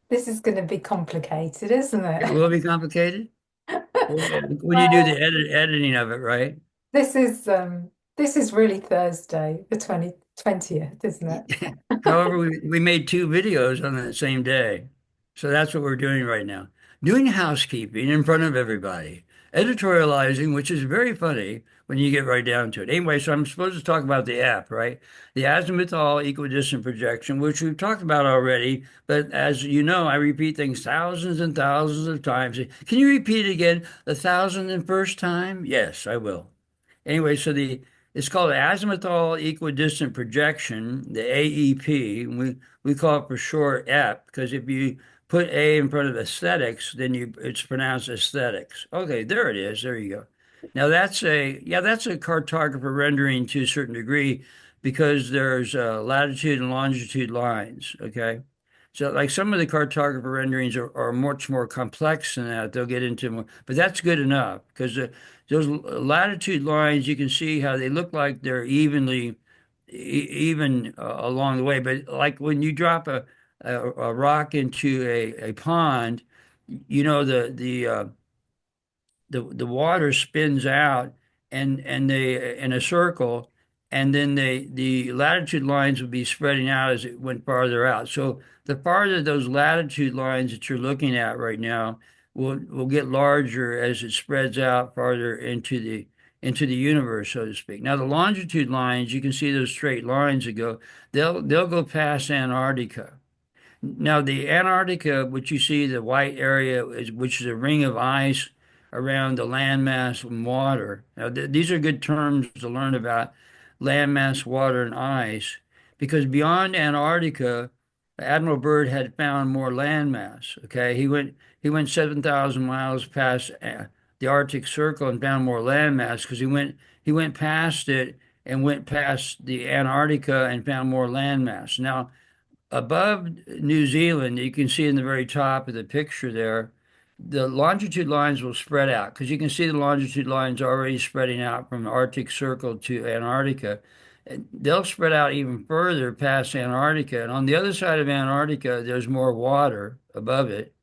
This is going to be complicated, isn't It it? will be complicated when you do the Well, editing of it, right? this is really Thursday, the 20th, isn't it? However, we made two videos on that same day. So that's what we're doing right now. Doing housekeeping in front of everybody. Editorializing, which is very funny when you get right down to it. Anyway, so I'm supposed to talk about the app, right? The Azimuthal Equidistant Projection, which we've talked about already, but as you know, I repeat things thousands and thousands of times. Can you repeat it again? The thousand and first time? Yes, I will. Anyway, so the it's called Azimuthal Equidistant Projection, the AEP. And we call it for short EP because if you put A in front of aesthetics, then it's pronounced aesthetics. Okay, there it is. There you go. Now that's a cartographer rendering to a certain degree because there's latitude and longitude lines. Okay. So, like some of the cartographer renderings are much more complex than that. They'll get into more, but that's good enough because those latitude lines, you can see how they look like they're even along the way. But like when you drop a rock into a pond, you know the water spins out and they in a circle, and then the latitude lines would be spreading out as it went farther out. So the farther those latitude lines that you're looking at right now will get larger as it spreads out farther into the universe, so to speak. Now the longitude lines, you can see those straight lines that go, they'll go past Antarctica. Now, the Antarctica, which you see the white area, which is a ring of ice around the landmass and water. Now, these are good terms to learn about landmass, water, and ice, because beyond Antarctica, Admiral Byrd had found more landmass. Okay, he went 7,000 miles past the Arctic Circle and found more landmass because he went past it and went past the Antarctica and found more landmass. Now, above New Zealand, you can see in the very top of the picture there, the longitude lines will spread out because you can see the longitude lines already spreading out from the Arctic Circle to Antarctica. And they'll spread out even further past Antarctica. And on the other side of Antarctica, there's more water above it.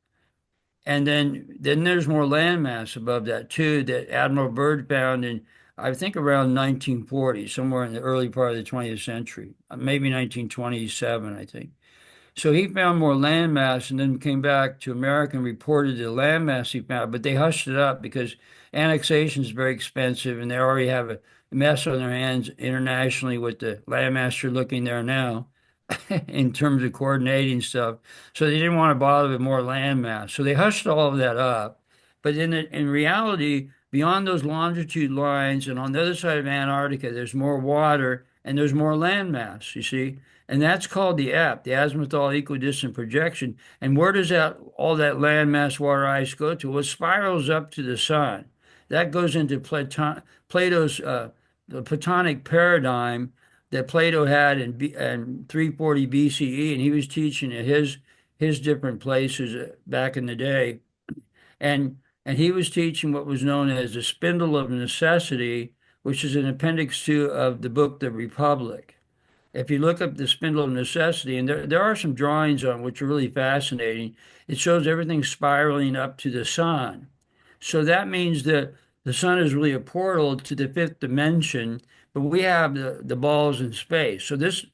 And then there's more landmass above that too that Admiral Byrd found in, I think, around 1940, somewhere in the early part of the 20th century, maybe 1927, I think. So he found more landmass and then came back to America and reported the landmass he found, but they hushed it up because annexation is very expensive and they already have a mess on their hands internationally with the landmass you're looking there now in terms of coordinating stuff. So they didn't want to bother with more landmass. So they hushed all of that up. But in reality, beyond those longitude lines and on the other side of Antarctica, there's more water and there's more landmass, you see? And that's called the AP, the Azimuthal Equidistant Projection. And where does that all that landmass, water, ice go to? Well, it spirals up to the sun. That goes into Plato's the Platonic paradigm that Plato had in 340 BCE, and he was teaching at his different places back in the day, and he was teaching what was known as the spindle of necessity, which is an appendix 2 of the book The Republic. If you look up the spindle of necessity, and there are some drawings on which are really fascinating, it shows everything spiraling up to the sun. So that means that the sun is really a portal to the fifth dimension, but we have the balls in space. So this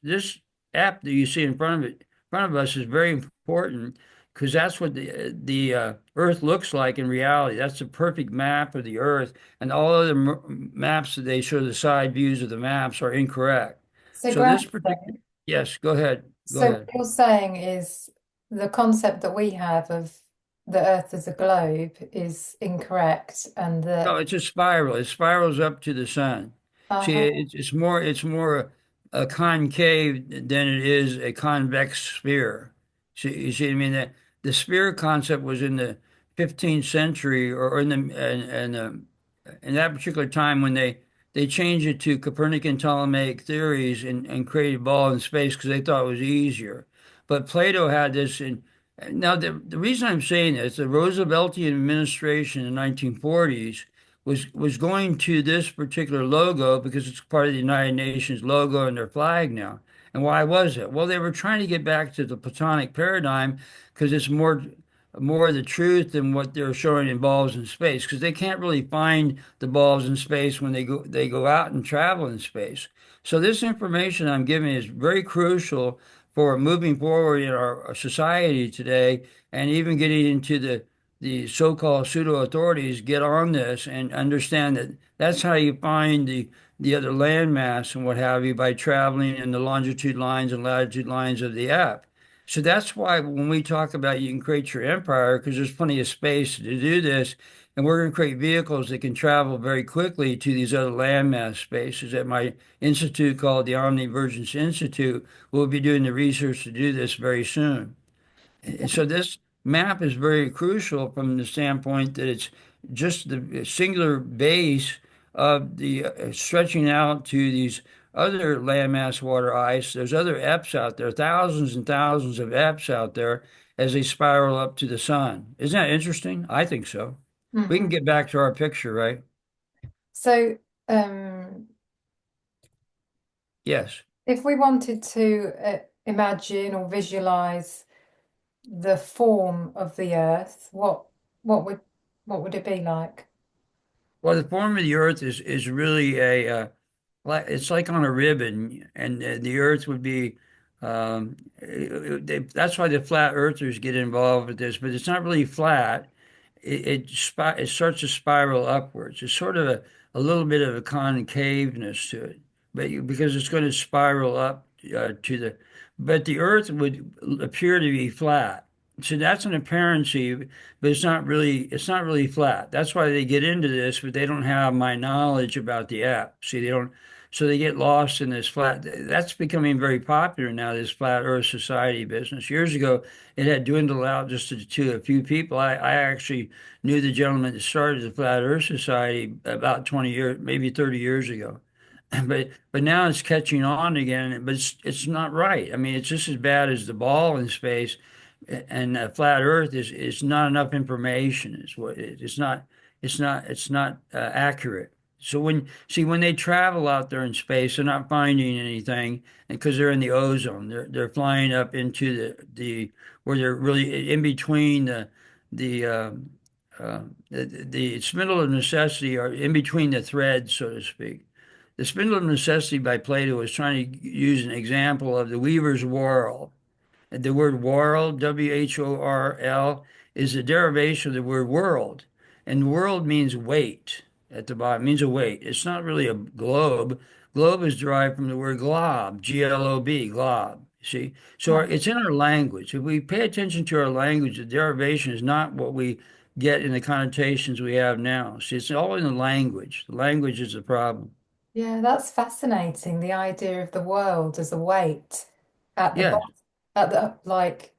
app that you see in front of us is very important because that's what the Earth looks like in reality. That's a perfect map of the Earth, and all other maps that they show the side views of the maps are incorrect. So, So this Grantham, particular, yes, go ahead, go so what ahead. you're saying is the concept that we have of the Earth as a globe is incorrect, and No, that it's a spiral. It spirals up to the sun. See, uh it's more a concave than it is a convex sphere. See, you see what I mean? That the sphere concept was in the 15th century, or in that particular time when they changed it to Copernican Ptolemaic theories and created ball in space because they thought it was easier. But Plato had this in. Now, the reason I'm saying this, the Rooseveltian administration in the 1940s was going to this particular logo because it's part of the United Nations logo and their flag now. And why was it? Well, they were trying to get back to the Platonic paradigm because it's more of the truth than what they're showing in balls in space, because they can't really find the balls in space when they go out and travel in space. So this information I'm giving is very crucial for moving forward in our society today, and even getting into the so-called pseudo authorities get on this and understand that that's how you find the other landmass and what have you, by traveling in the longitude lines and latitude lines of the app. So that's why when we talk about you can create your empire, because there's plenty of space to do this, and we're going to create vehicles that can travel very quickly to these other landmass spaces. At my institute called the Omnivergence Institute, we'll be doing the research to do this very soon. And so this map is very crucial from the standpoint that it's just the singular base of the stretching out to these other landmass water ice. There's other EPs out there, thousands and thousands of EPs out there as they spiral up to the sun. Isn't that interesting? I think so. We can Hmm. get back to our picture, right? So, um, Yes. if we wanted to imagine or visualize the form of the Earth, what would what would it be like? Well, the form of the Earth is really it's like on a ribbon, and the Earth would be. That's why the flat earthers get involved with this, but it's not really flat. It starts to spiral upwards. It's sort of a little bit of a concaveness to it, but because it's going to spiral up to the, but the Earth would appear to be flat. So that's an apparency, but it's not really flat. That's why they get into this, but they don't have my knowledge about the app. See, they don't, so they get lost in this flat. That's becoming very popular now, this flat Earth society business. Years ago, it had dwindled out just to a few people. I actually knew the gentleman that started the Flat Earth Society about 20 years, maybe 30 years ago. But now it's catching on again, but it's not right. I mean, it's just as bad as the ball in space, and flat Earth is not enough information. Is what it is. It's not accurate. So when they travel out there in space, they're not finding anything, and because they're in the ozone, they're flying up into the where they're really in between the the spindle of necessity, or in between the threads, so to speak. The spindle of necessity by Plato is trying to use an example of the weaver's whorl. The word world, WHORL, is a derivation of the word world. And world means weight at the bottom, means a weight. It's not really a globe. Globe is derived from the word glob, Glob, glob. See? So Hmm. it's in our language. If we pay attention to our language, the derivation is not what we get in the connotations we have now. See, it's all in the language. The language is the problem. Yeah, that's fascinating. The idea of the world as a weight at the Yes. bottom, at the like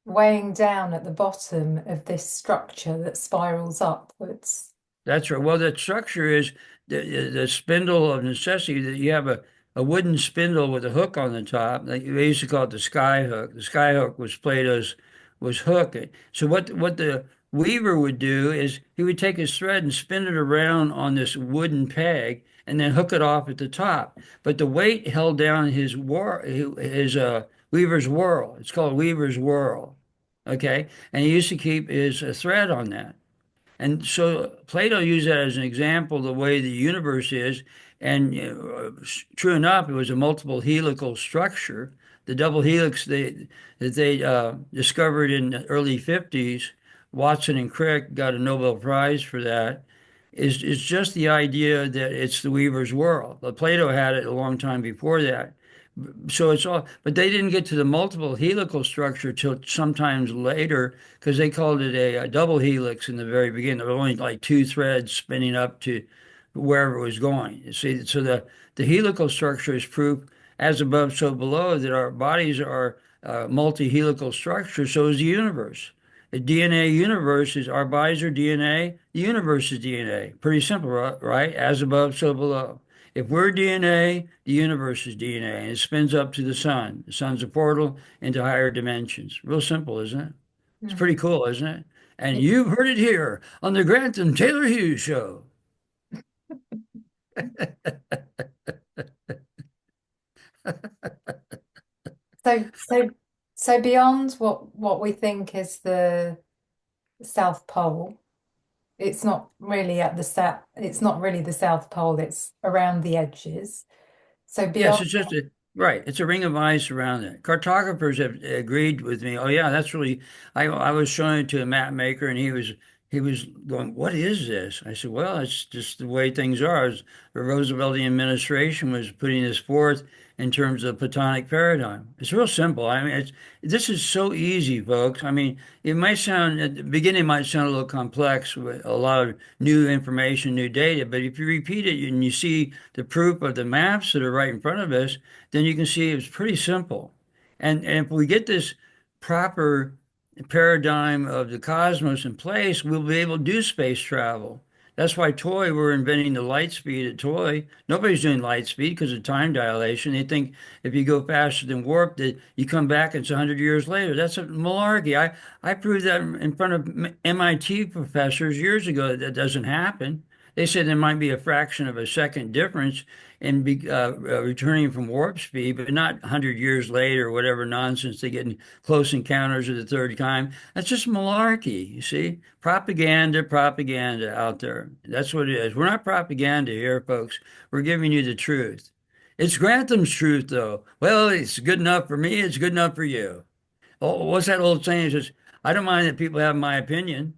weighing down at the bottom of this structure that spirals upwards. That's right. Well, the structure is the spindle of necessity, that you have a wooden spindle with a hook on the top. They used to call it the sky hook. The sky hook was Plato's was hook. So what the weaver would do is he would take his thread and spin it around on this wooden peg and then hook it off at the top. But the weight held down his weaver's whirl. It's called weaver's whirl. Okay, and he used to keep his thread on that. And so Plato used that as an example of the way the universe is. And true enough, it was a multiple helical structure. The double helix that they discovered in the early 50s, Watson and Crick got a Nobel Prize for that, is just the idea that it's the Weaver's world. But Plato had it a long time before that. So it's all, but they didn't get to the multiple helical structure till sometimes later, because they called it a double helix in the very beginning. There were only like two threads spinning up to wherever it was going. You see, so the helical structure is proof, as above, so below, that our bodies are multi-helical structures. So is the universe. The DNA universe is, our bodies are DNA. The universe is DNA. Pretty simple, right? As above, so below. If we're DNA, the universe is DNA, and it spins up to the sun. The sun's a portal into higher dimensions. Real simple, isn't it? It's Hmm. pretty cool, isn't it? And Yeah. you've heard it here on the Grantham Taylor Hughes Show. So so beyond what we think is the South Pole, it's not really at the south, it's not really the South Pole, it's around the edges. So Yes, beyond, it's just a right. It's a ring of ice around it. Cartographers have agreed with me. Oh yeah, that's really. I was showing it to a map maker, and he was going, "What is this?" I said, "Well, it's just the way things are." The Rooseveltian administration was putting this forth in terms of Platonic paradigm. It's real simple. I mean, this is so easy, folks. I mean, it might sound at the beginning it might sound a little complex with a lot of new information, new data, but if you repeat it and you see the proof of the maps that are right in front of us, then you can see it's pretty simple. And if we get this proper paradigm of the cosmos in place, we'll be able to do space travel. That's why we're inventing the light speed at toy. Nobody's doing light speed because of time dilation. They think if you go faster than warp, that you come back and it's 100 years later. That's a malarkey. I proved that in front of MIT professors years ago that that doesn't happen. They said there might be a fraction of a second difference in returning from warp speed, but not 100 years later or whatever nonsense they get in close encounters of the third kind. That's just malarkey, you see? Propaganda, propaganda out there. That's what it is. We're not propaganda here, folks. We're giving you the truth. It's Grantham's truth, though. Well, it's good enough for me. It's good enough for you. Oh, what's that old saying? It says, I don't mind that people have my opinion.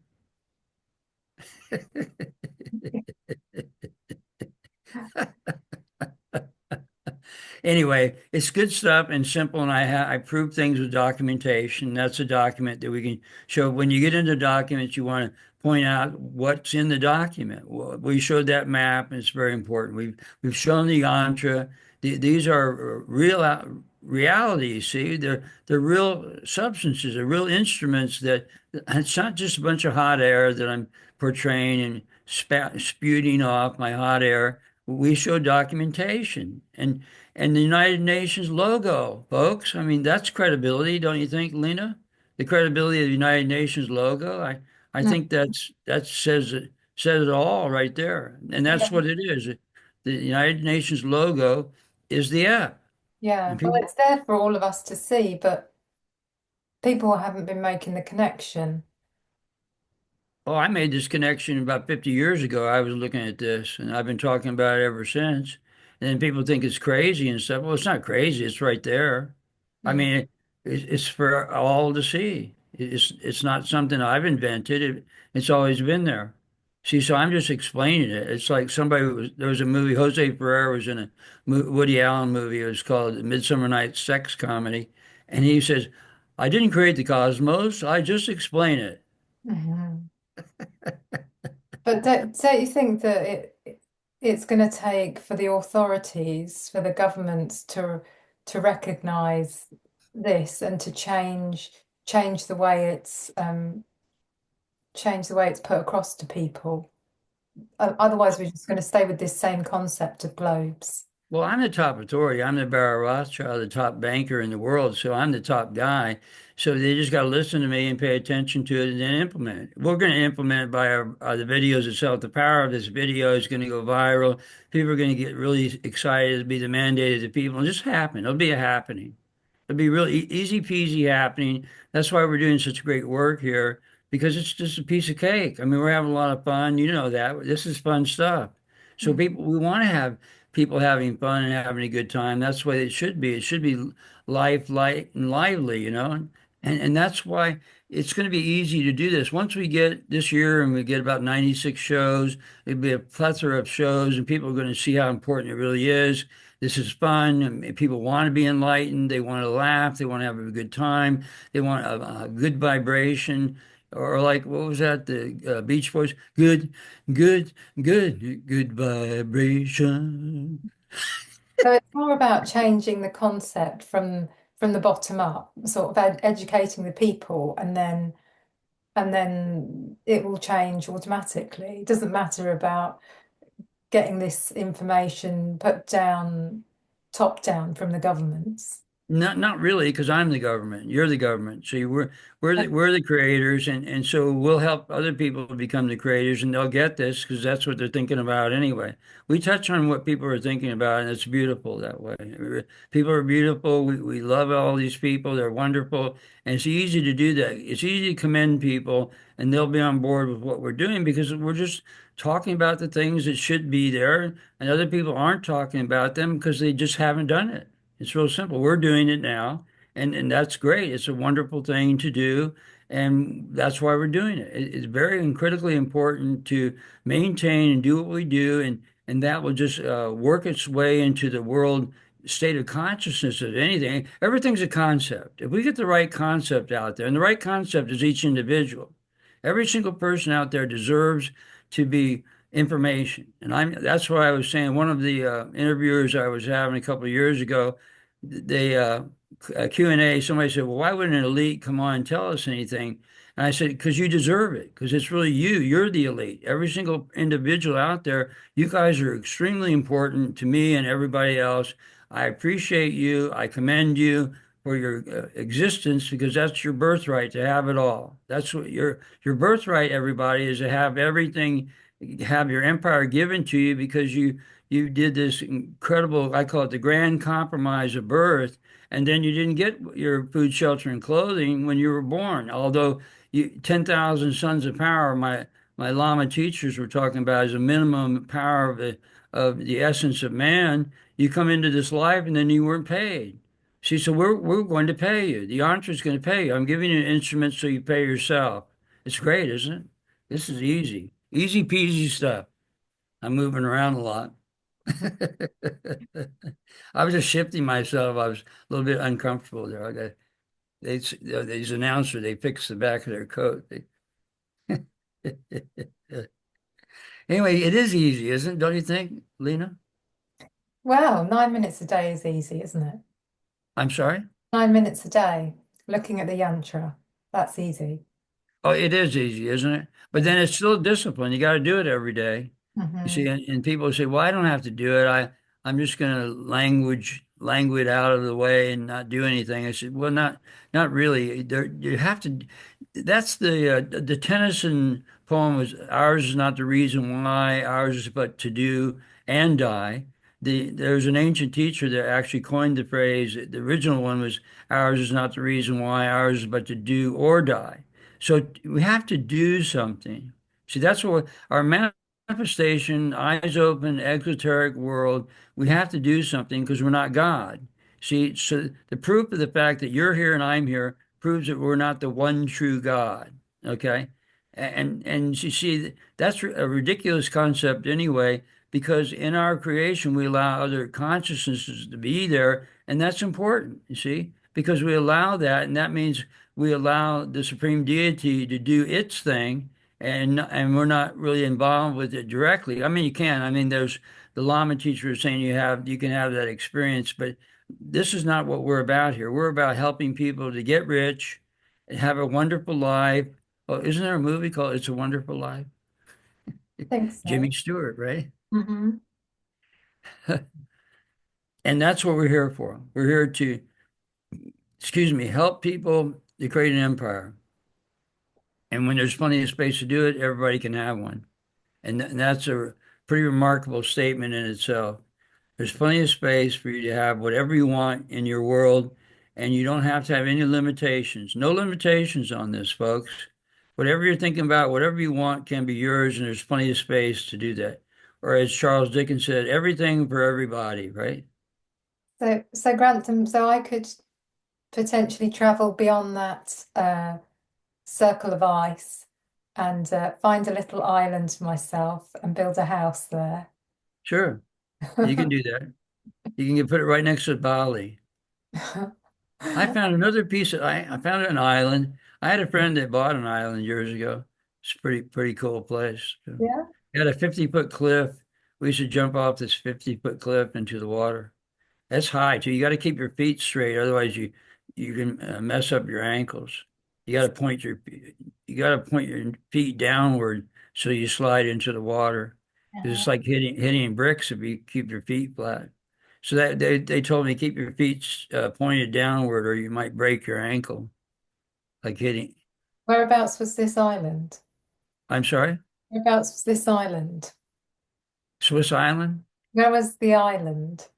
Anyway, it's good stuff and simple, and I prove things with documentation. That's a document that we can show. When you get into documents, you want to point out what's in the document. Well, we showed that map, and it's very important. We've shown the yantra. These are realities. See, they're real substances, they're real instruments. That it's not just a bunch of hot air that I'm portraying and spewing off my hot air. We show documentation and the United Nations logo, folks. I mean, that's credibility, don't you think, Lena? The credibility of the United Nations logo. I mm, think that says it all right there. And that's yeah, what it is. The United Nations logo is the app. yeah. And Well, people, it's there for all of us to see, but people haven't been making the connection. oh, I made this connection about 50 years ago. I was looking at this and I've been talking about it ever since. And then people think it's crazy and stuff. Well, it's not crazy. It's right there. I Mm. mean, it's for all to see. It's not something I've invented. It's always been there. See, so I'm just explaining it. It's like there was a movie, Jose Ferrer was in a Woody Allen movie. It was called Midsummer Night's Sex Comedy. And he says, I didn't create the cosmos. I just explain it. Mhm. But don't you think that it's going to take for the authorities, for the governments to recognize this and to change the way it's put across to people? Otherwise, we're just going to stay with this same concept of globes. Well, I'm the top authority. I'm the Barra Rothschild, the top banker in the world. So I'm the top guy. So they just got to listen to me and pay attention to it and then implement it. We're going to implement it by the videos itself. The power of this video is going to go viral. People are going to get really excited. It'll be the mandate of the people. It'll just happen. It'll be a happening. It'll be really easy peasy happening. That's why we're doing such great work here because it's just a piece of cake. I mean, we're having a lot of fun. You know that. This is fun stuff. So Mm. we want to have people having fun and having a good time. That's the way it should be. It should be life, light, and lively, you know? And that's why it's going to be easy to do this. Once we get this year and we get about 96 shows, it'll be a plethora of shows, and people are going to see how important it really is. This is fun. And people want to be enlightened. They want to laugh. They want to have a good time. They want a good vibration. Or like, what was that? The Beach Boys? Good, good, good vibration. So it's more about changing the concept from the bottom up, sort of educating the people, and then it will change automatically. It doesn't matter about getting this information put down, top down from the governments. Not really, because I'm the government. You're the government. So we're the creators, and so we'll help other people become the creators, and they'll get this because that's what they're thinking about anyway. We touch on what people are thinking about, and it's beautiful that way. People are beautiful. We love all these people. They're wonderful, and it's easy to do that. It's easy to commend people, and they'll be on board with what we're doing because we're just talking about the things that should be there, and other people aren't talking about them because they just haven't done it. It's real simple. We're doing it now, and that's great. It's a wonderful thing to do, and that's why we're doing it. It's very and critically important to maintain and do what we do, and that will just work its way into the world state of consciousness of anything. Everything's a concept. If we get the right concept out there, and the right concept is each individual, every single person out there deserves to be information. And that's why I was saying one of the interviewers I was having a couple of years ago, they Q&A, somebody said, well, why wouldn't an elite come on and tell us anything? And I said, because you deserve it, because it's really you. You're the elite. Every single individual out there, you guys are extremely important to me and everybody else. I appreciate you. I commend you for your existence because that's your birthright to have it all. That's what your birthright, everybody, is to have everything, have your empire given to you because you did this incredible, I call it the grand compromise of birth, and then you didn't get your food, shelter, and clothing when you were born. Although 10,000 sons of power, my Lama teachers were talking about as a minimum power of the essence of man, you come into this life and then you weren't paid. See, so we're going to pay you. The Yantra is going to pay you. I'm giving you an instrument so you pay yourself. It's great, isn't it? This is easy. Easy peasy stuff. I'm moving around a lot. I was just shifting myself. I was a little bit uncomfortable there. These announcer, they fix the back of their coat. Anyway, it is easy, isn't it? Don't you think, Lena? Wow, 9 minutes a day is easy, isn't it? I'm sorry? 9 minutes a day, looking at the yantra. That's easy. Oh, it is easy, isn't it? But then it's still discipline. You got to do it every day. You see, Hmm. and people say, "Well, I don't have to do it. I'm just going to languid out of the way and not do anything." I said, "Well, not really. There, you have to. That's the Tennyson poem was ours is not the reason why, ours is but to do and die." There's an ancient teacher that actually coined the phrase. The original one was ours is not the reason why, ours is but to do or die. So we have to do something. See, that's what our manifestation, eyes open, exoteric world, we have to do something because we're not God. See, so the proof of the fact that you're here and I'm here proves that we're not the one true God. Okay? And you see, that's a ridiculous concept anyway, because in our creation we allow other consciousnesses to be there, and that's important, you see, because we allow that, and that means we allow the supreme deity to do its thing and we're not really involved with it directly. I mean, you can. I mean, there's the Lama teacher is saying you can have that experience, but this is not what we're about here. We're about helping people to get rich and have a wonderful life. Oh, isn't there a movie called It's a Wonderful Life? Think so. Jimmy Stewart, right? Hmm. And that's what we're here for. We're here to, excuse me, help people to create an empire. And when there's plenty of space to do it, everybody can have one. And that's a pretty remarkable statement in itself. There's plenty of space for you to have whatever you want in your world, and you don't have to have any limitations. No limitations on this, folks. Whatever you're thinking about, whatever you want can be yours, and there's plenty of space to do that. Or as Charles Dickens said, everything for everybody, right? So Grantham, so I could potentially travel beyond that circle of ice and find a little island for myself and build a house there. Sure, you can do that. You can put it right next to Bali. I found another piece of, I found an island. I had a friend that bought an island years ago. It's a pretty cool place. Yeah. It had a 50-foot cliff. We used to jump off this 50-foot cliff into the water. That's high too. You got to keep your feet straight, otherwise you can mess up your ankles. You got to point your feet downward so you slide into the water. 'Cause it's like hitting bricks if you keep your feet flat. So that they told me keep your feet pointed downward, or you might break your ankle, like hitting. Whereabouts was this island? I'm sorry, Whereabouts was this island? Swiss island. Where was the island?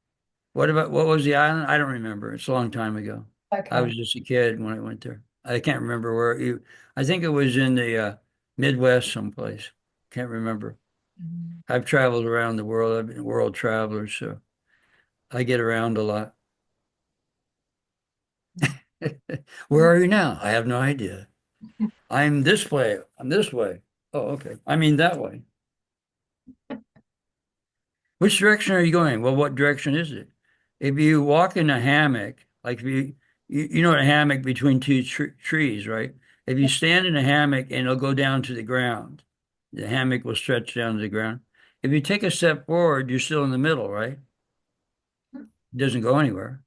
What was the island? I don't remember. It's a long time ago. I Okay. was just a kid when I went there. I can't remember where you. I think it was in the Midwest someplace. Can't remember. Mhm. I've traveled around the world. I've been a world traveler, so I get around a lot. Where are you now? I have no idea. I'm this way. I'm this way. Oh, okay. I mean that way. Which direction are you going? Well, what direction is it? If you walk in a hammock, like if you know a hammock between two trees, right? If you stand in a hammock and it'll go down to the ground, the hammock will stretch down to the ground. If you take a step forward, you're still in the middle, right? It doesn't go anywhere.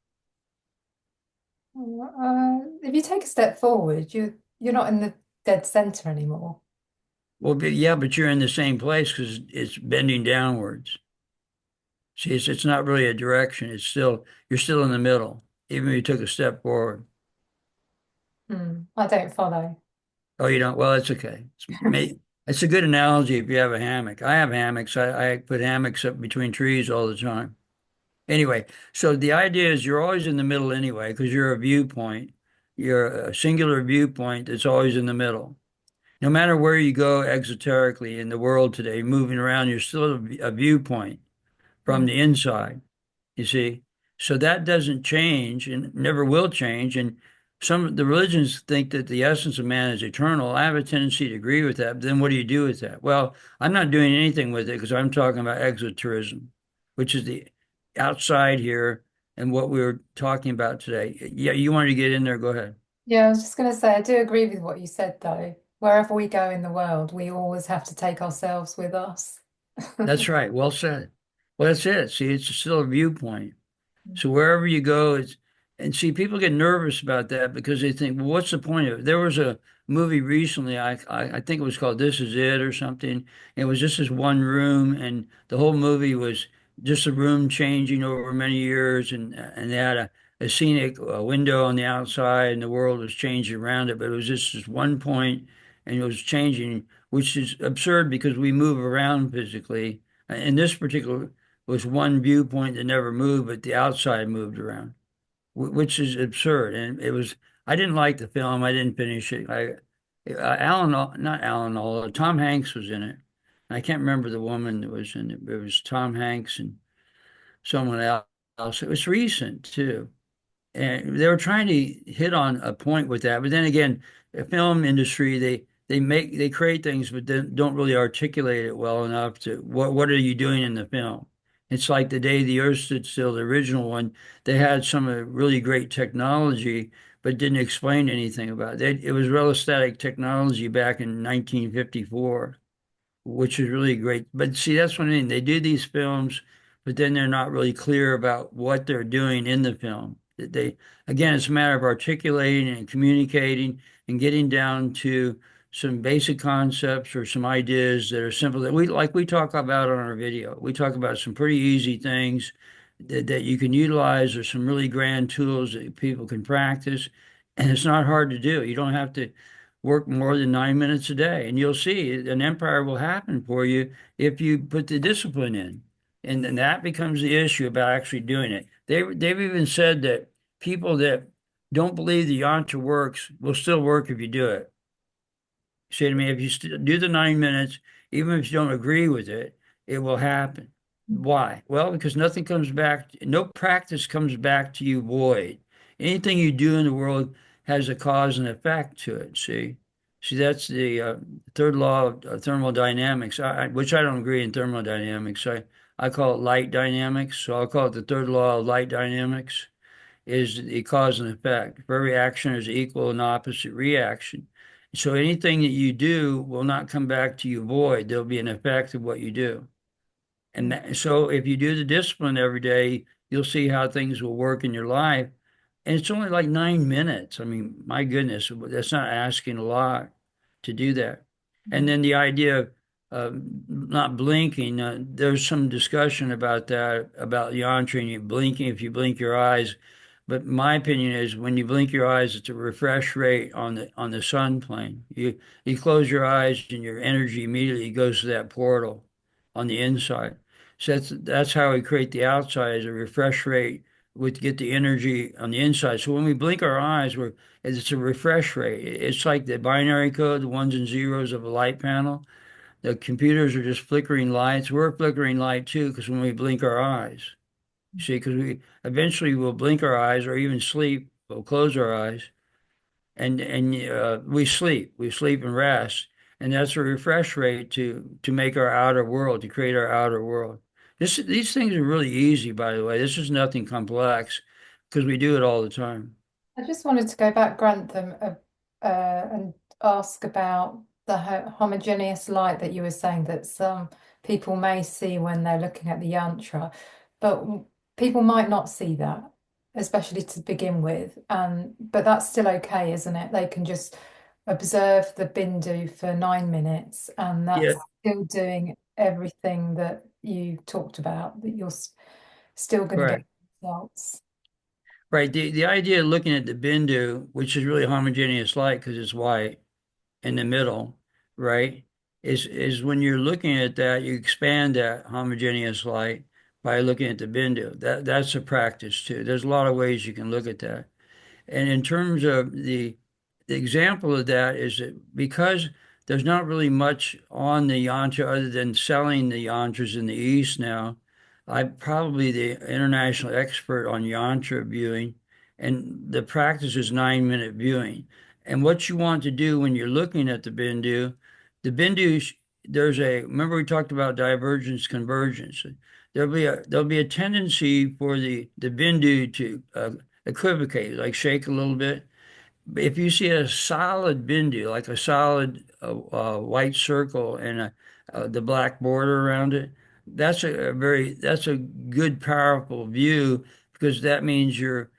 If you take a step forward, you're not in the dead center anymore. Well, yeah, but you're in the same place because it's bending downwards. See, it's not really a direction. It's still you're still in the middle, even if you took a step forward. I don't follow. Oh, you don't? Well, it's okay. It's a good analogy if you have a hammock. I have hammocks. I put hammocks up between trees all the time. Anyway, so the idea is you're always in the middle anyway, because you're a viewpoint. You're a singular viewpoint that's always in the middle. No matter where you go exoterically in the world today, moving around, you're still a viewpoint from Mm. the inside. You see? So that doesn't change and never will change. And some of the religions think that the essence of man is eternal. I have a tendency to agree with that. But then what do you do with that? Well, I'm not doing anything with it because I'm talking about exoterism, which is the outside here and what we were talking about today. Yeah, you wanted to get in there, go ahead. Yeah, I was just going to say, I do agree with what you said, though. Wherever we go in the world, we always have to take ourselves with us. That's right. Well said. Well, that's it. See, it's still a viewpoint. So wherever you go, and see, people get nervous about that because they think, well, what's the point of it? There was a movie recently, I think it was called This Is It or something. It was just this one room, and the whole movie was just a room changing over many years, and they had a scenic window on the outside, and the world was changing around it, but it was just this one point, and it was changing, which is absurd because we move around physically. In this particular was one viewpoint that never moved, but the outside moved around, which is absurd. And it was, I didn't like the film. I didn't finish it. Not Alan Alda, Tom Hanks was in it. I can't remember the woman that was in it, but it was Tom Hanks and someone else. It was recent too. And they were trying to hit on a point with that, but then again, the film industry they create things, but then don't really articulate it well enough to what are you doing in the film? It's like The Day the Earth Stood Still, the original one. They had some really great technology, but didn't explain anything about it. It was real static technology back in 1954, which is really great. But see, that's what I mean. They do these films, but then they're not really clear about what they're doing in the film. Again, it's a matter of articulating and communicating and getting down to some basic concepts or some ideas that are simple that we talk about on our video. We talk about some pretty easy things that you can utilize or some really grand tools that people can practice. And it's not hard to do. You don't have to work more than 9 minutes a day, and you'll see an empire will happen for you if you put the discipline in. And then that becomes the issue about actually doing it. They've even said that people that don't believe the yantra works will still work if you do it. See what I mean? If you do the 9 minutes, even if you don't agree with it, it will happen. Why? Well, because nothing comes back, no practice comes back to you void. Anything you do in the world has a cause and effect to it. See, that's the third law of thermodynamics, which I don't agree in thermodynamics. I call it light dynamics, so I'll call it the third law of light dynamics is the cause and effect. For every action, there's equal and opposite reaction. So anything that you do will not come back to you void. There'll be an effect of what you do. And so if you do the discipline every day, you'll see how things will work in your life. And it's only like 9 minutes. I mean, my goodness, that's not asking a lot to do that. And then the idea of not blinking. There's some discussion about that, about yantra and you blinking if you blink your eyes. But my opinion is when you blink your eyes, it's a refresh rate on the sun plane. You close your eyes and your energy immediately goes to that portal on the inside. So that's how we create the outside as a refresh rate with get the energy on the inside. So when we blink our eyes, it's a refresh rate. It's like the binary code, the ones and zeros of a light panel. The computers are just flickering lights. We're flickering light too, because when we blink our eyes, you see, because we eventually will blink our eyes or even sleep. We'll close our eyes and we sleep and rest, and that's a refresh rate to make our outer world, to create our outer world. These things are really easy, by the way. This is nothing complex because we do it all the time. I just wanted to go back, Grantham, and ask about the homogeneous light that you were saying that some people may see when they're looking at the yantra, but people might not see that, especially to begin with. But that's still okay, isn't it? They can just observe the bindu for 9 minutes, and Yeah, that's still doing everything that you talked about, that you're still going to get right. results. Right. The idea of looking at the Bindu, which is really homogeneous light because it's white in the middle, right? Is when you're looking at that, you expand that homogeneous light by looking at the Bindu. That's a practice too. There's a lot of ways you can look at that. And in terms of the example of that is that because there's not really much on the yantra other than selling the yantras in the East now, I'm probably the international expert on yantra viewing, and the practice is 9 minute viewing. And what you want to do when you're looking at the Bindu, there's a, remember we talked about divergence, convergence. There'll be a tendency for the Bindu to equivocate, like shake a little bit. If you see a solid bindu, like a solid white circle and the black border around it, that's a good, powerful view because that means you're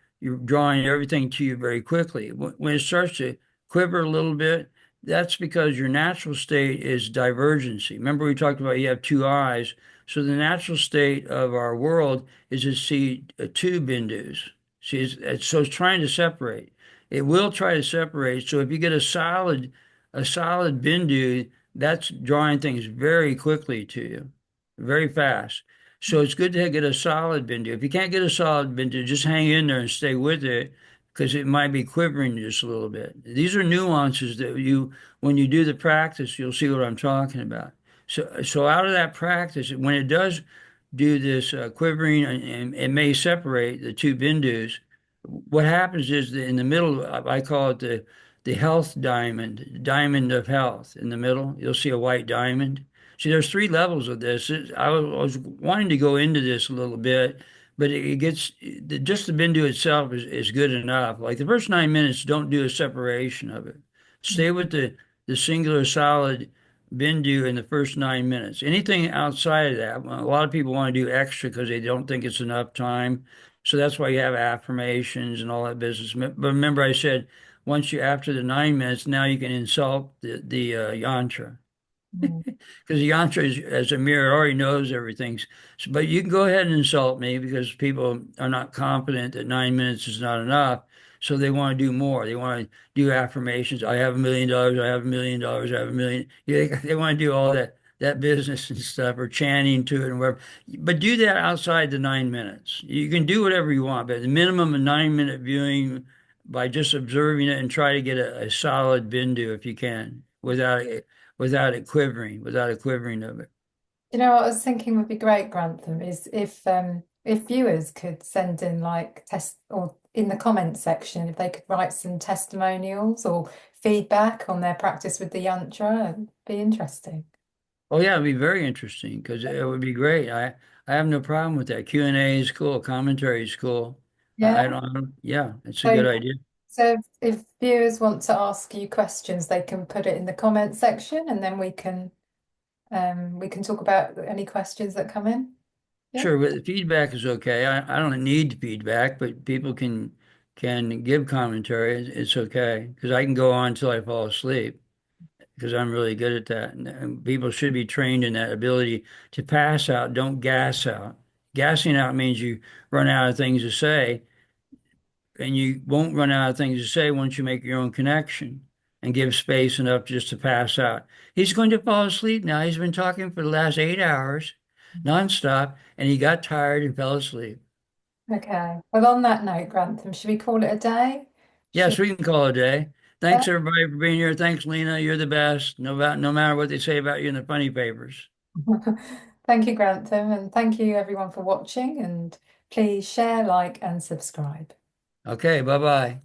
drawing everything to you very quickly. When it starts to quiver a little bit, that's because your natural state is divergency. Remember, we talked about you have two eyes. So the natural state of our world is to see two bindus. See, so it's trying to separate. It will try to separate. So if you get a solid bindu, that's drawing things very quickly to you, very fast. So it's good to get a solid bindu. If you can't get a solid bindu, just hang in there and stay with it because it might be quivering just a little bit. These are nuances that when you do the practice, you'll see what I'm talking about. So out of that practice, when it does do this quivering and it may separate the two bindus, what happens is that in the middle, I call it the health diamond, diamond of health. In the middle, you'll see a white diamond. See, there's three levels of this. I was wanting to go into this a little bit, but it gets just the bindu itself is good enough. Like the first 9 minutes, don't do a separation of it. Stay with the singular solid bindu in the first 9 minutes. Anything outside of that, a lot of people want to do extra because they don't think it's enough time. So that's why you have affirmations and all that business. But remember, I said once you after the 9 minutes, now you can insult the yantra Mm. because the yantra is, as a mirror already knows everything. But you can go ahead and insult me because people are not confident that 9 minutes is not enough. So they want to do more. They want to do affirmations. I have $1 million. I have $1 million. I have a million. Yeah, they want to do all that business and stuff or chanting to it and whatever. But do that outside the 9 minutes. You can do whatever you want, but the minimum of 9 minute viewing by just observing it and try to get a solid bindu if you can without a quivering of it. You know what I was thinking would be great, Grantham, is if viewers could send in like test or in the comments section if they could write some testimonials or feedback on their practice with the yantra, it'd be interesting. Oh yeah, it'd be very interesting because it would be great. I have no problem with that. Q&A is cool. Commentary is cool. Yeah. Yeah, it's a So good idea. so if viewers want to ask you questions, they can put it in the comments section and then we can talk about any questions that come in. Yeah. Sure, but the feedback is okay. I don't need feedback, but people can give commentary. It's okay because I can go on until I fall asleep. because I'm really good at that. And people should be trained in that ability to pass out, don't gas out. Gassing out means you run out of things to say, and you won't run out of things to say once you make your own connection and give space enough just to pass out. He's going to fall asleep now. He's been talking for the last 8 hours nonstop, and he got tired and fell asleep. Okay. Well, on that note, Grantham, should we call it a day? Yes, Should we can call it a day. we? Thanks everybody for being here. Thanks, Lena. You're the best. No matter what they say about you in the funny papers. Thank you, Grantham, and thank you everyone for watching. And please share, like, and subscribe. Okay, bye bye.